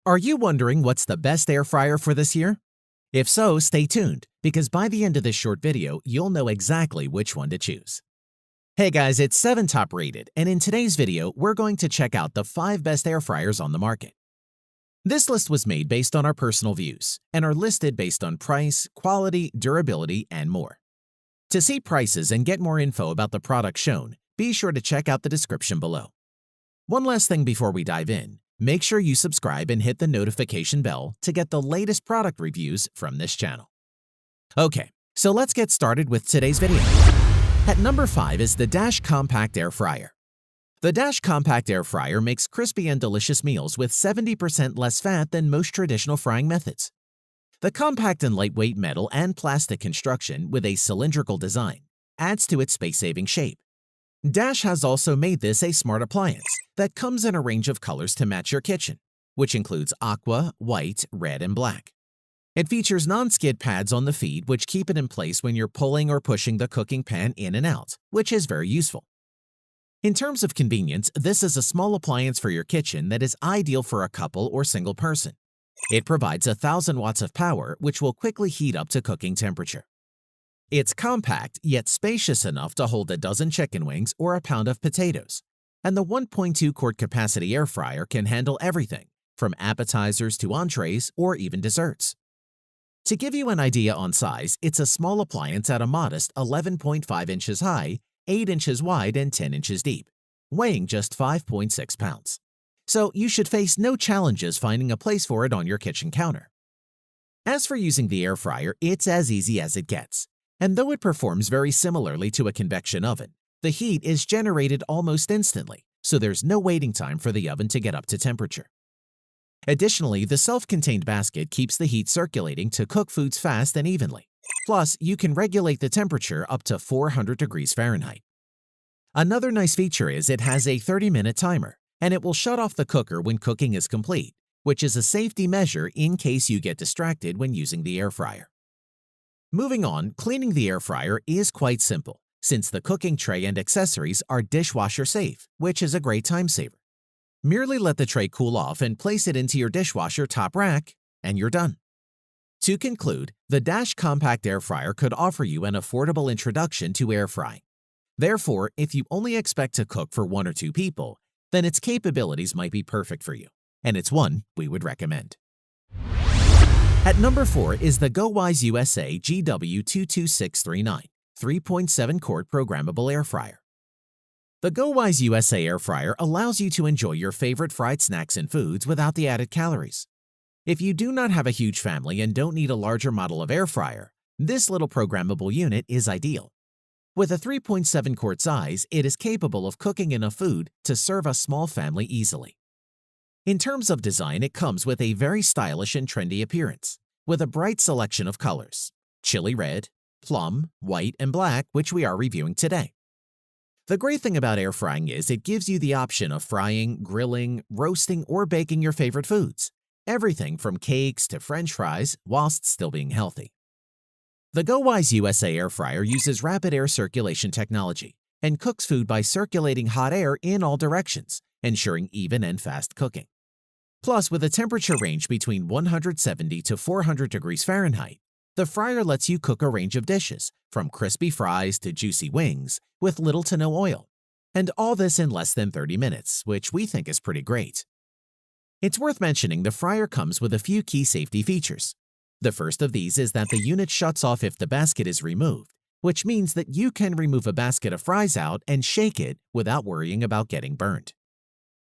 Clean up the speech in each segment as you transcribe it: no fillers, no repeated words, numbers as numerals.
Are you wondering what's the best air fryer for this year? If so, stay tuned, because by the end of this short video, you'll know exactly which one to choose. Hey guys, it's 7 Top Rated, and in today's video, we're going to check out the 5 best air fryers on the market. This list was made based on our personal views, and are listed based on price, quality, durability, and more. To see prices and get more info about the products shown, be sure to check out the description below. One last thing before we dive in. Make sure you subscribe and hit the notification bell to get the latest product reviews from this channel. Okay, so let's get started with today's video. At number 5 is the Dash Compact Air Fryer. The Dash Compact Air Fryer makes crispy and delicious meals with 70% less fat than most traditional frying methods. The compact and lightweight metal and plastic construction with a cylindrical design adds to its space-saving shape. Dash has also made this a smart appliance that comes in a range of colors to match your kitchen, which includes aqua, white, red, and black. It features non-skid pads on the feet which keep it in place when you're pulling or pushing the cooking pan in and out, which is very useful. In terms of convenience, this is a small appliance for your kitchen that is ideal for a couple or single person. It provides 1,000 watts of power, which will quickly heat up to cooking temperature. It's compact, yet spacious enough to hold a dozen chicken wings or a pound of potatoes, and the 1.2-quart capacity air fryer can handle everything, from appetizers to entrees or even desserts. To give you an idea on size, it's a small appliance at a modest 11.5 inches high, 8 inches wide, and 10 inches deep, weighing just 5.6 pounds. So you should face no challenges finding a place for it on your kitchen counter. As for using the air fryer, it's as easy as it gets. And though it performs very similarly to a convection oven, the heat is generated almost instantly, so there's no waiting time for the oven to get up to temperature. Additionally, the self-contained basket keeps the heat circulating to cook foods fast and evenly. Plus, you can regulate the temperature up to 400 degrees Fahrenheit. Another nice feature is it has a 30-minute timer, and it will shut off the cooker when cooking is complete, which is a safety measure in case you get distracted when using the air fryer. Moving on, cleaning the air fryer is quite simple, since the cooking tray and accessories are dishwasher safe, which is a great time saver. Merely let the tray cool off and place it into your dishwasher top rack, and you're done. To conclude, the Dash Compact Air Fryer could offer you an affordable introduction to air frying. Therefore, if you only expect to cook for 1 or 2 people, then its capabilities might be perfect for you, and it's one we would recommend. At number 4 is the GoWISE USA GW22639 3.7-quart programmable air fryer. The GoWISE USA Air Fryer allows you to enjoy your favorite fried snacks and foods without the added calories. If you do not have a huge family and don't need a larger model of air fryer, this little programmable unit is ideal. With a 3.7-quart size, it is capable of cooking enough food to serve a small family easily. In terms of design, it comes with a very stylish and trendy appearance, with a bright selection of colors: chili red, plum, white, and black, which we are reviewing today. The great thing about air frying is it gives you the option of frying, grilling, roasting, or baking your favorite foods, everything from cakes to French fries, whilst still being healthy. The GoWISE USA Air Fryer uses rapid air circulation technology and cooks food by circulating hot air in all directions, ensuring even and fast cooking. Plus, with a temperature range between 170 to 400 degrees Fahrenheit, the fryer lets you cook a range of dishes, from crispy fries to juicy wings, with little to no oil. And all this in less than 30 minutes, which we think is pretty great. It's worth mentioning the fryer comes with a few key safety features. The first of these is that the unit shuts off if the basket is removed, which means that you can remove a basket of fries out and shake it without worrying about getting burned.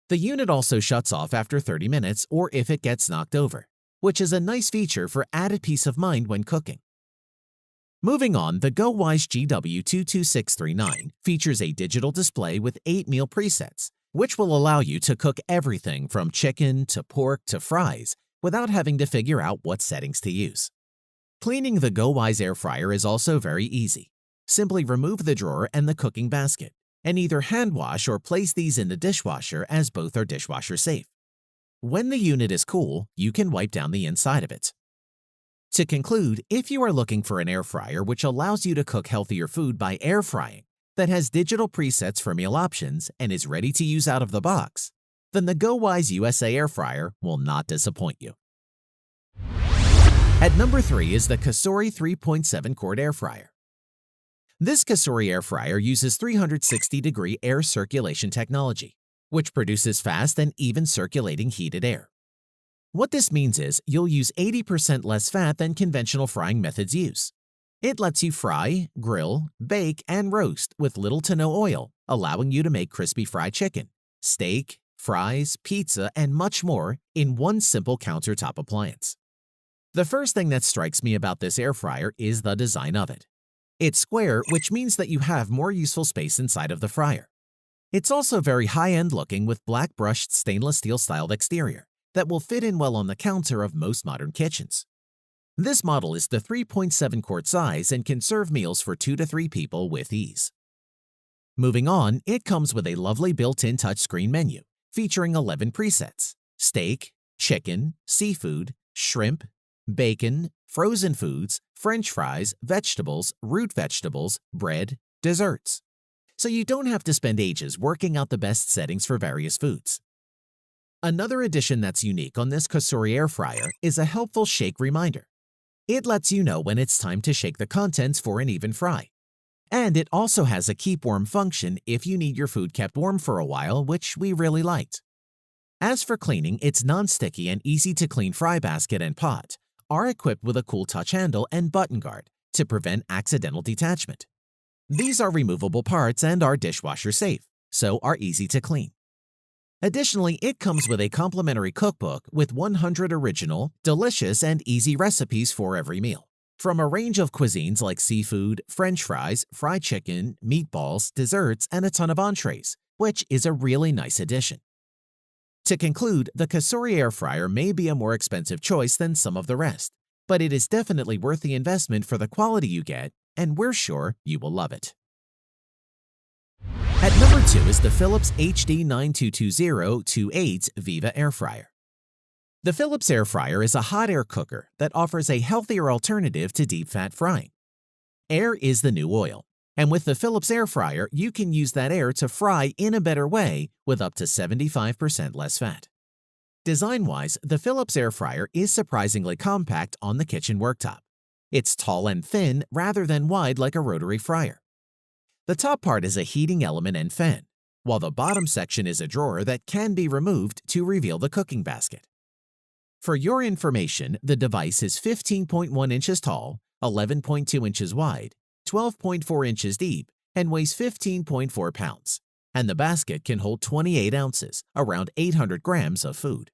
The unit also shuts off after 30 minutes or if it gets knocked over, which is a nice feature for added peace of mind when cooking. Moving on, the GoWISE GW22639 features a digital display with 8 meal presets, which will allow you to cook everything from chicken to pork to fries without having to figure out what settings to use. Cleaning the GoWISE air fryer is also very easy. Simply remove the drawer and the cooking basket, and either hand wash or place these in the dishwasher, as both are dishwasher safe. When the unit is cool, you can wipe down the inside of it. To conclude, if you are looking for an air fryer which allows you to cook healthier food by air frying, that has digital presets for meal options, and is ready to use out of the box, then the GoWISE USA Air Fryer will not disappoint you. At number 3 is the COSORI 3.7-quart air fryer. This COSORI air fryer uses 360-degree air circulation technology, which produces fast and even circulating heated air. What this means is you'll use 80% less fat than conventional frying methods use. It lets you fry, grill, bake, and roast with little to no oil, allowing you to make crispy fried chicken, steak, fries, pizza, and much more in one simple countertop appliance. The first thing that strikes me about this air fryer is the design of it. It's square, which means that you have more useful space inside of the fryer. It's also very high-end looking with black brushed stainless steel styled exterior that will fit in well on the counter of most modern kitchens. This model is the 3.7-quart size and can serve meals for 2 to 3 people with ease. Moving on, it comes with a lovely built-in touchscreen menu featuring 11 presets: steak, chicken, seafood, shrimp, bacon, frozen foods, French fries, vegetables, root vegetables, bread, desserts. So you don't have to spend ages working out the best settings for various foods. Another addition that's unique on this COSORI air fryer is a helpful shake reminder. It lets you know when it's time to shake the contents for an even fry. And it also has a keep warm function if you need your food kept warm for a while, which we really liked. As for cleaning, its non-sticky and easy to clean fry basket and pot are equipped with a cool touch handle and button guard to prevent accidental detachment. These are removable parts and are dishwasher safe, so are easy to clean. Additionally, it comes with a complimentary cookbook with 100 original, delicious, and easy recipes for every meal, from a range of cuisines like seafood, French fries, fried chicken, meatballs, desserts, and a ton of entrees, which is a really nice addition. To conclude, the COSORI air fryer may be a more expensive choice than some of the rest, but it is definitely worth the investment for the quality you get, and we're sure you will love it. At number 2 is the Philips HD92202/8 Viva Air Fryer. The Philips air fryer is a hot air cooker that offers a healthier alternative to deep fat frying. Air is the new oil, and with the Philips air fryer, you can use that air to fry in a better way with up to 75% less fat. Design-wise, the Philips air fryer is surprisingly compact on the kitchen worktop. It's tall and thin rather than wide like a rotary fryer. The top part is a heating element and fan, while the bottom section is a drawer that can be removed to reveal the cooking basket. For your information, the device is 15.1 inches tall, 11.2 inches wide, 12.4 inches deep, and weighs 15.4 pounds, and the basket can hold 28 ounces, around 800 grams of food.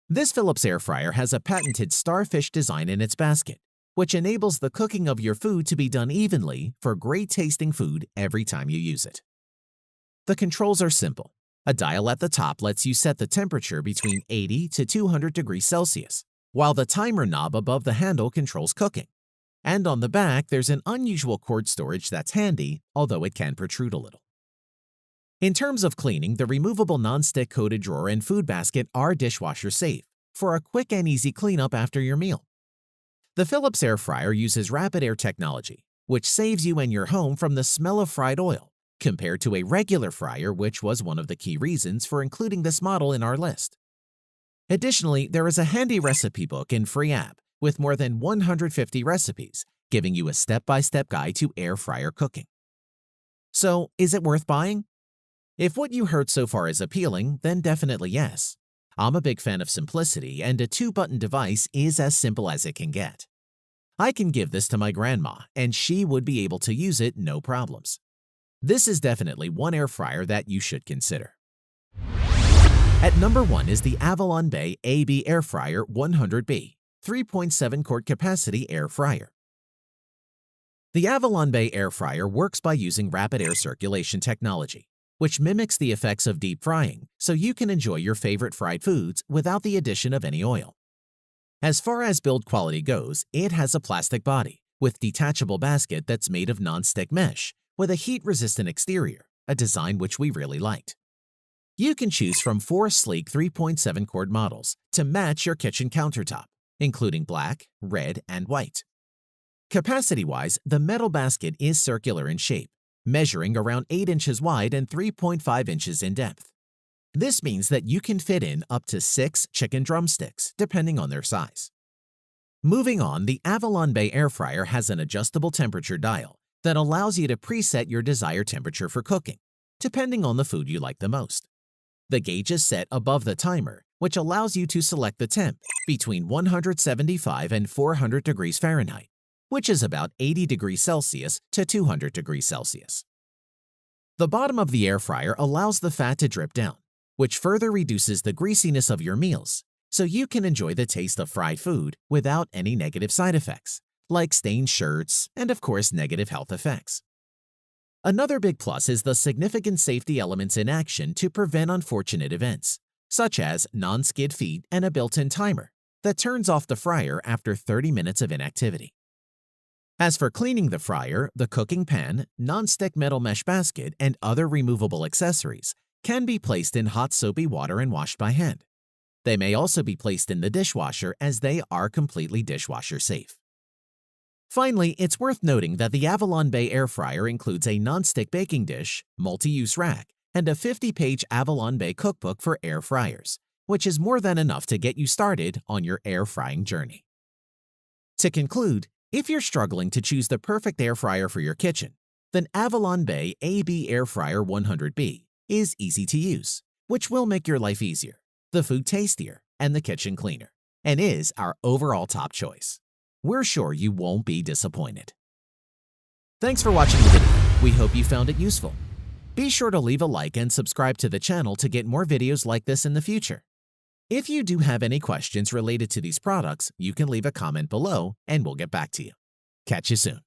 This Philips air fryer has a patented starfish design in its basket, which enables the cooking of your food to be done evenly for great-tasting food every time you use it. The controls are simple. A dial at the top lets you set the temperature between 80 to 200 degrees Celsius, while the timer knob above the handle controls cooking. And on the back, there's an unusual cord storage that's handy, although it can protrude a little. In terms of cleaning, the removable non-stick coated drawer and food basket are dishwasher safe for a quick and easy cleanup after your meal. The Philips air fryer uses rapid air technology, which saves you and your home from the smell of fried oil, compared to a regular fryer, which was one of the key reasons for including this model in our list. Additionally, there is a handy recipe book and free app with more than 150 recipes, giving you a step-by-step guide to air fryer cooking. So, is it worth buying? If what you heard so far is appealing, then definitely yes. I'm a big fan of simplicity, and a 2-button device is as simple as it can get. I can give this to my grandma, and she would be able to use it no problems. This is definitely one air fryer that you should consider. At number 1 is the Avalon Bay Air Fryer 100B 3.7-quart capacity air fryer. The Avalon Bay Air Fryer works by using rapid air circulation technology, which mimics the effects of deep frying, so you can enjoy your favorite fried foods without the addition of any oil. As far as build quality goes, it has a plastic body with detachable basket that's made of non-stick mesh with a heat-resistant exterior, a design which we really liked. You can choose from 4 sleek 3.7-quart models to match your kitchen countertop, including black, red, and white. Capacity-wise, the metal basket is circular in shape, measuring around 8 inches wide and 3.5 inches in depth. This means that you can fit in up to 6 chicken drumsticks, depending on their size. Moving on, the Avalon Bay Air Fryer has an adjustable temperature dial that allows you to preset your desired temperature for cooking, depending on the food you like the most. The gauge is set above the timer, which allows you to select the temp between 175 and 400 degrees Fahrenheit, which is about 80 degrees Celsius to 200 degrees Celsius. The bottom of the air fryer allows the fat to drip down, which further reduces the greasiness of your meals, so you can enjoy the taste of fried food without any negative side effects, like stained shirts and, of course, negative health effects. Another big plus is the significant safety elements in action to prevent unfortunate events, such as non-skid feet and a built-in timer that turns off the fryer after 30 minutes of inactivity. As for cleaning the fryer, the cooking pan, non-stick metal mesh basket, and other removable accessories can be placed in hot soapy water and washed by hand. They may also be placed in the dishwasher as they are completely dishwasher safe. Finally, it's worth noting that the Avalon Bay Air Fryer includes a non-stick baking dish, multi-use rack, and a 50-page Avalon Bay cookbook for air fryers, which is more than enough to get you started on your air frying journey. To conclude, if you're struggling to choose the perfect air fryer for your kitchen, then Avalon Bay AB Air Fryer 100B is easy to use, which will make your life easier, the food tastier, and the kitchen cleaner, and is our overall top choice. We're sure you won't be disappointed. Thanks for watching the video. We hope you found it useful. Be sure to leave a like and subscribe to the channel to get more videos like this in the future. If you do have any questions related to these products, you can leave a comment below and we'll get back to you. Catch you soon.